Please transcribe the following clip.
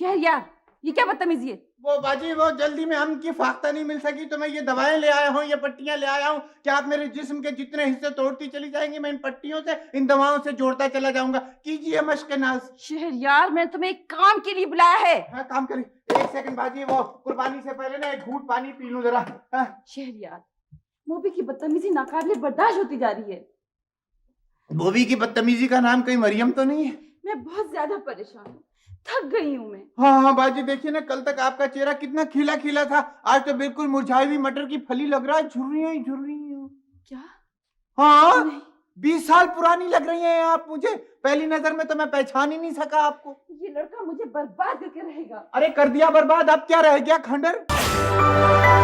शहरयार, ये क्या बदतमीजी है? वो बाजी, वो जल्दी में हम की फाख्ता नहीं मिल सकी तो मैं ये दवाएं ले आया हूँ, ये पट्टियां ले आया हूँ कि आप मेरे जिस्म के जितने हिस्से तोड़ती चली जाएंगी, मैं इन पट्टियों से, इन दवाओं से जोड़ता चला जाऊंगा। कीजिए मश्क नाज। शहरयार, मैंने तुम्हें एक काम के लिए बुलाया है। हाँ, काम करिए। एक सेकंड बाजी, वो कुर्बानी से पहले ना एक घूंट पानी पी लूं जरा। हाँ। शहरयार, मोबी की बदतमीजी नाकाबिले बर्दाश्त होती जा रही है। बोबी की बदतमीजी का नाम कहीं मरियम तो नहीं है? मैं बहुत ज्यादा परेशान हूँ, थक गई हूँ मैं। हाँ हाँ बाजी, देखिए ना, कल तक आपका चेहरा कितना खिला खिला था, आज तो बिल्कुल मुरझाई हुई मटर की फली लग रहा है। झुर्रियां ही झुर्रियां। क्या? हाँ, नहीं। 20 साल पुरानी लग रही हैं आप मुझे। पहली नजर में तो मैं पहचान ही नहीं सका आपको। ये लड़का मुझे बर्बाद करके रहेगा। अरे कर दिया बर्बाद, अब क्या रह गया खंडर।